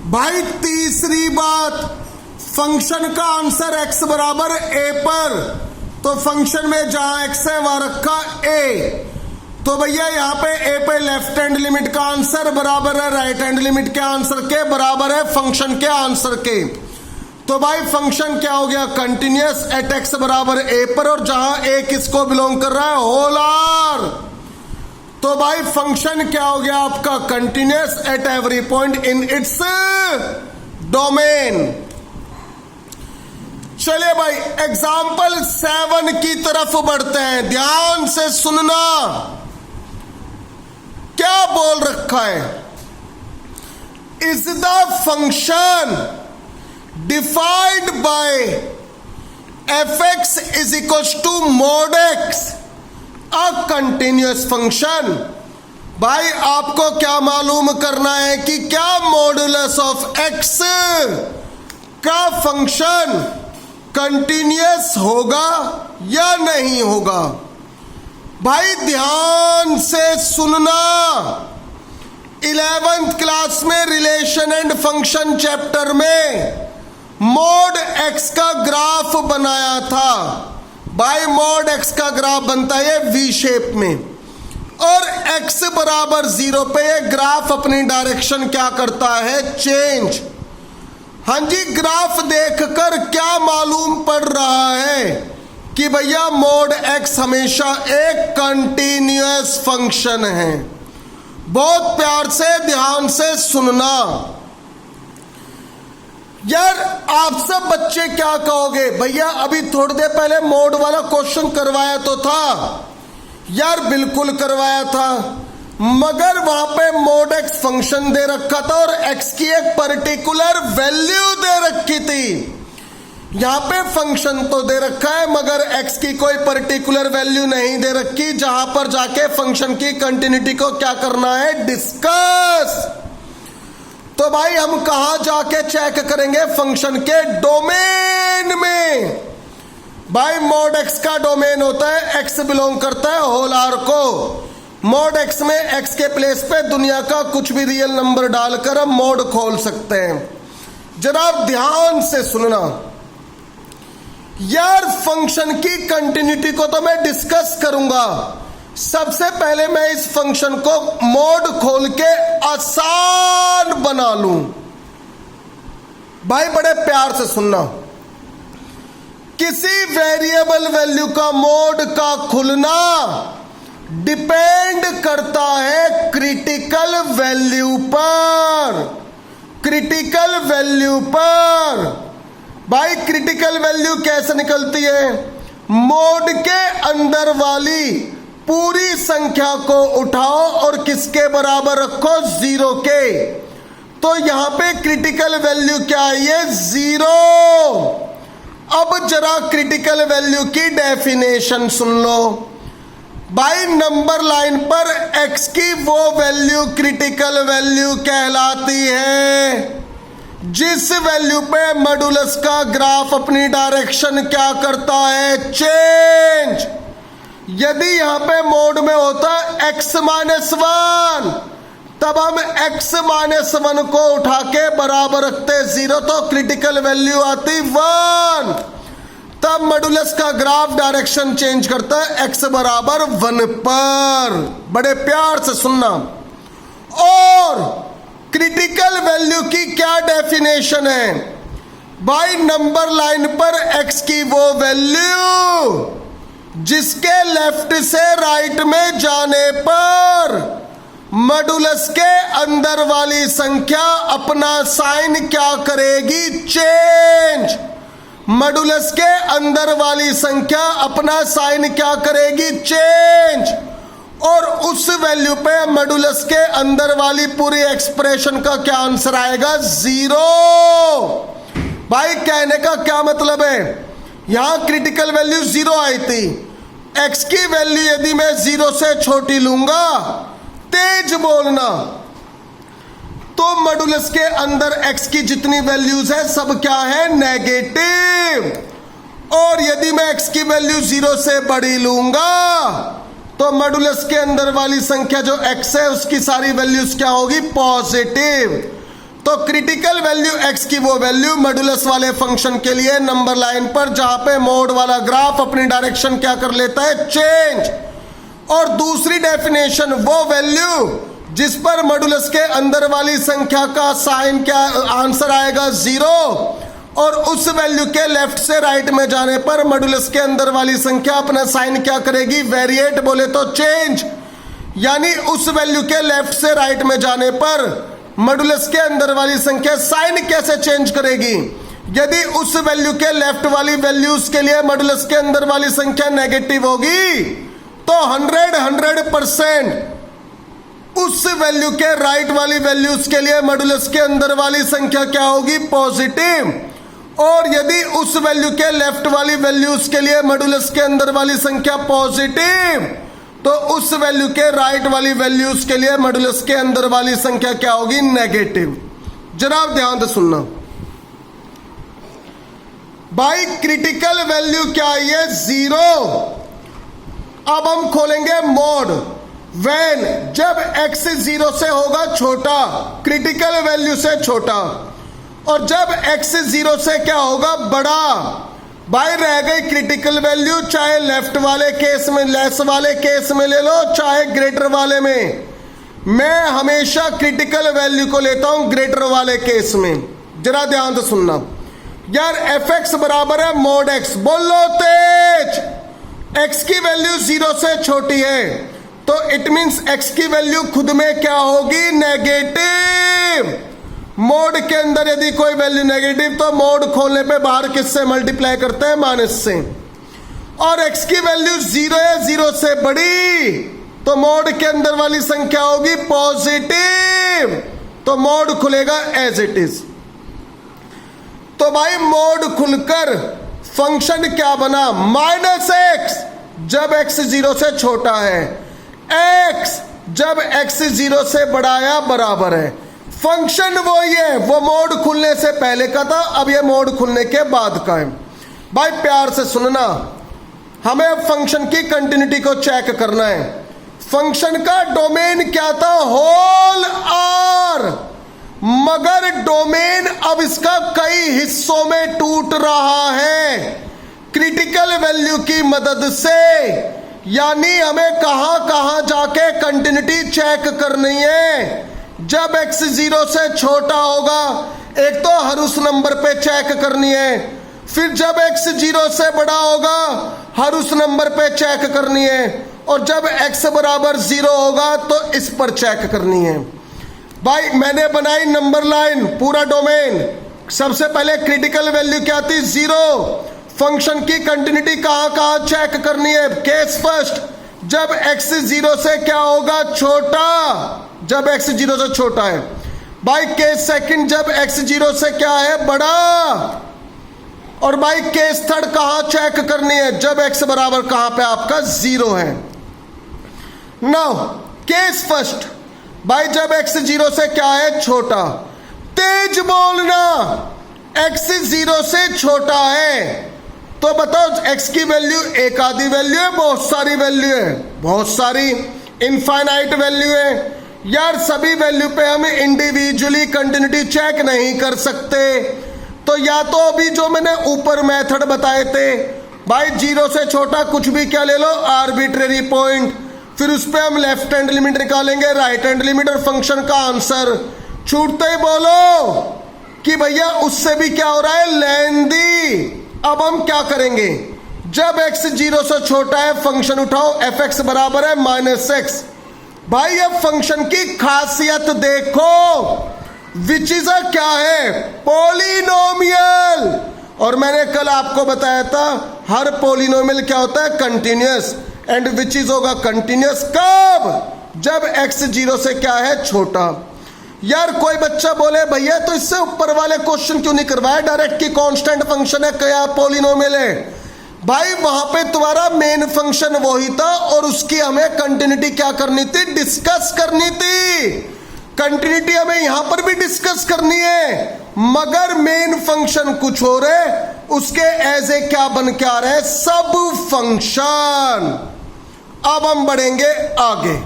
भाई तीसरी बात, फंक्शन का आंसर x बराबर a पर, तो फंक्शन में जहां x है वहां रखा a, तो भैया यहाँ पे a पे लेफ्ट हैंड लिमिट का आंसर बराबर है राइट हैंड लिमिट के आंसर के, बराबर है फंक्शन के आंसर के। तो भाई फंक्शन क्या हो गया, कंटिन्यूअस एट x बराबर a पर, और जहां a किसको बिलोंग कर रहा है, होल आर। तो भाई फंक्शन क्या हो गया आपका, continuous at every point in its domain. चलिए भाई एग्जाम्पल 7 की तरफ बढ़ते हैं, ध्यान से सुनना क्या बोल रखा है। Is the function defined by fx is equal to mod x a continuous function. भाई आपको क्या मालूम करना है कि क्या मॉडुलस ऑफ x का फंक्शन कंटिन्यूअस होगा या नहीं होगा। भाई ध्यान से सुनना, 11th क्लास में रिलेशन एंड फंक्शन चैप्टर में मोड x का ग्राफ बनाया था। भाई मोड x का ग्राफ बनता है वी शेप में, और x बराबर 0 पे ये ग्राफ अपनी डायरेक्शन क्या करता है, चेंज। हाँ जी, ग्राफ देखकर क्या मालूम पड़ रहा है कि भैया मोड x हमेशा एक कंटिन्यूअस फंक्शन है। बहुत प्यार से ध्यान से सुनना यार। आप सब बच्चे क्या कहोगे, भैया अभी थोड़ी देर पहले मोड वाला क्वेश्चन करवाया तो था यार, बिल्कुल करवाया था, मगर वहां पे मोड x फंक्शन दे रखा था और x की एक पर्टिकुलर वैल्यू दे रखी थी। यहां पे फंक्शन तो दे रखा है मगर x की कोई पर्टिकुलर वैल्यू नहीं दे रखी, जहां पर जाके फंक्शन की कंटिन्यूटी को क्या करना है, डिस्कस। तो भाई हम कहां जाके चेक करेंगे, फंक्शन के डोमेन में। भाई मोड x का डोमेन होता है, x बिलोंग करता है होल आर को। मोड x में x के प्लेस पे दुनिया का कुछ भी रियल नंबर डालकर हम मोड खोल सकते हैं। जनाब ध्यान से सुनना यार, फंक्शन की कंटिन्यूटी को तो मैं डिस्कस करूंगा। सबसे पहले मैं इस फंक्शन को मोड खोल के आसान बना लूं। भाई बड़े प्यार से सुनना, किसी वेरिएबल वैल्यू का मोड का खुलना डिपेंड करता है क्रिटिकल वैल्यू पर। क्रिटिकल वैल्यू पर भाई क्रिटिकल वैल्यू कैसे निकलती है, मोड के अंदर वाली पूरी संख्या को उठाओ और किसके बराबर रखो, 0 के। तो यहां पे क्रिटिकल वैल्यू क्या है, ये 0। अब जरा क्रिटिकल वैल्यू की डेफिनेशन सुन लो। भाई नंबर लाइन पर x की वो वैल्यू क्रिटिकल वैल्यू कहलाती है जिस वैल्यू पे मॉडुलस का ग्राफ अपनी डायरेक्शन क्या करता है, चेंज। यदि यहां पे मोड में होता x-1, तब हम x-1 को उठा के बराबर रखते 0, तो क्रिटिकल वैल्यू आती 1। तब मॉडुलस का ग्राफ डायरेक्शन चेंज करता है x बराबर 1 पर। बड़े प्यार से सुनना। और क्रिटिकल वैल्यू की क्या डेफिनेशन है, भाई नंबर लाइन पर x की वो वैल्यू जिसके लेफ्ट से राइट में जाने पर मॉडुलस के अंदर वाली संख्या अपना साइन क्या करेगी, चेंज। मॉडुलस के अंदर वाली संख्या अपना साइन क्या करेगी, चेंज। और उस वैल्यू पे मॉडुलस के अंदर वाली पूरी एक्सप्रेशन का क्या आंसर आएगा, 0। भाई कहने का क्या मतलब है, यहां क्रिटिकल वैल्यू 0 आई थी, x की वैल्यू यदि मैं 0 से छोटी लूंगा, तेज बोलना, तो मॉडुलस के अंदर x की जितनी वैल्यूज है सब क्या है, नेगेटिव। और यदि मैं x की वैल्यू 0 से बड़ी लूंगा तो मॉडुलस के अंदर वाली संख्या जो x है उसकी सारी वैल्यूज क्या होगी, पॉजिटिव। तो क्रिटिकल वैल्यू x की वो वैल्यू मॉड्यूलस वाले फंक्शन के लिए नंबर लाइन पर जहां पे मोड वाला ग्राफ अपनी डायरेक्शन क्या कर लेता है, चेंज। और दूसरी डेफिनेशन वो वैल्यू जिस पर मॉड्यूलस के अंदर वाली संख्या का साइन क्या आंसर आएगा 0, और उस वैल्यू के लेफ्ट से राइट में जाने पर मॉड्यूलस के अंदर वाली संख्या अपना साइन क्या करेगी, वेरिएट बोले तो चेंज। यानी उस वैल्यू के लेफ्ट से राइट में जाने पर मॉड्यूलस के अंदर वाली संख्या साइन कैसे चेंज करेगी। यदि उस वैल्यू के लेफ्ट वाली वैल्यूज के लिए मॉड्यूलस के अंदर वाली संख्या नेगेटिव होगी तो 100% उस वैल्यू के राइट वाली वैल्यूज के लिए मॉड्यूलस के अंदर वाली संख्या क्या होगी, पॉजिटिव। और यदि उस वैल्यू के लेफ्ट वाली वैल्यूज के लिए मॉड्यूलस के अंदर वाली संख्या पॉजिटिव तो उस वैल्यू के राइट वाली वैल्यूज के लिए मॉड्यूलस के अंदर वाली संख्या क्या होगी, नेगेटिव। जनाब ध्यान से सुनना भाई, क्रिटिकल वैल्यू क्या है, 0। अब हम खोलेंगे मोड व्हेन, जब x 0 से होगा छोटा, क्रिटिकल वैल्यू से छोटा, और जब x 0 से क्या होगा, बड़ा। भाई रह गई क्रिटिकल वैल्यू, चाहे लेफ्ट वाले केस में, लेस वाले केस में ले लो, चाहे ग्रेटर वाले में। मैं हमेशा क्रिटिकल वैल्यू को लेता हूं ग्रेटर वाले केस में। जरा ध्यान से सुनना यार, fx बराबर है मोड x, बोलो तेज। x की वैल्यू 0 से छोटी है तो इट मींस x की वैल्यू खुद में क्या होगी, नेगेटिव। मोड के अंदर यदि कोई वैल्यू नेगेटिव तो मोड खोलने पे बाहर किससे मल्टीप्लाई करते हैं, माइनस से। और x की वैल्यू 0 है, 0 से बड़ी, तो मोड के अंदर वाली संख्या होगी पॉजिटिव, तो मोड खुलेगा एज इट इज। तो भाई मोड खुलकर फंक्शन क्या बना, -x जब x 0 से छोटा है, x जब x 0 से बड़ा या बराबर है। फंक्शन वही है, वो मोड खुलने से पहले का था, अब ये मोड खुलने के बाद का है। भाई प्यार से सुनना, हमें फंक्शन की कंटिन्यूटी को चेक करना है। फंक्शन का डोमेन क्या था, होल आर, मगर डोमेन अब इसका कई हिस्सों में टूट रहा है क्रिटिकल वैल्यू की मदद से। यानी हमें कहां कहां जाके कंटिन्यूटी चेक करनी है। जब x 0 से छोटा होगा, एक तो हर उस नंबर पे चेक करनी है, फिर जब x 0 से बड़ा होगा हर उस नंबर पे चेक करनी है, और जब x बराबर 0 होगा तो इस पर चेक करनी है। भाई मैंने बनाई नंबर लाइन, पूरा डोमेन। सबसे पहले क्रिटिकल वैल्यू क्या थी, 0। फंक्शन की कंटिन्यूटी कहां कहां चेक करनी है। केस फर्स्ट, जब x 0 से क्या होगा, छोटा, जब x 0 से छोटा है। भाई केस सेकंड, जब x 0 से क्या है, बड़ा। और भाई केस थर्ड कहां चेक करनी है, जब x बराबर कहां पे आपका 0 है। नाउ केस फर्स्ट, भाई जब x 0 से क्या है, छोटा। तेज बोलना, x 0 से छोटा है तो बताओ x की वैल्यू एक आधी वैल्यू है, बहुत सारी वैल्यू है, बहुत सारी इनफाइनाइट वैल्यू है। यार सभी वैल्यू पे हम इंडिविजुअली कंटिन्यूटी चेक नहीं कर सकते, तो या तो अभी जो मैंने ऊपर मेथड बताए थे, भाई 0 से छोटा कुछ भी क्या ले लो, आर्बिट्रेरी पॉइंट, फिर उस पर हम लेफ्ट हैंड लिमिट निकालेंगे, राइट हैंड लिमिट, और फंक्शन का आंसर। छूटते ही बोलो कि भैया उससे भी क्या हो रहा है, लेंदी। अब हम क्या करेंगे, जब x 0 से छोटा है फंक्शन उठाओ, fx बराबर है -x। भाई अब फंक्शन की खासियत देखो, विच इज क्या है, पॉलिनोमियल। और मैंने कल आपको बताया था हर पॉलिनोमियल क्या होता है, कंटिन्यूअस, एंड विच इज होगा कंटिन्यूअस कब, जब x 0 से क्या है, छोटा। यार कोई बच्चा बोले भैया तो इससे ऊपर वाले क्वेश्चन क्यों नहीं करवाया, डायरेक्ट की कांस्टेंट फंक्शन है, क्या पॉलिनोमियल है। भाई वहां पे तुम्हारा मेन फंक्शन वही था और उसकी हमें कंटिन्यूटी क्या करनी थी, डिस्कस करनी थी। कंटिन्यूटी हमें यहां पर भी डिस्कस करनी है, मगर मेन फंक्शन कुछ हो रहे, उसके एज ए क्या बन के आ रहे हैं, सब फंक्शन। अब हम बढ़ेंगे आगे।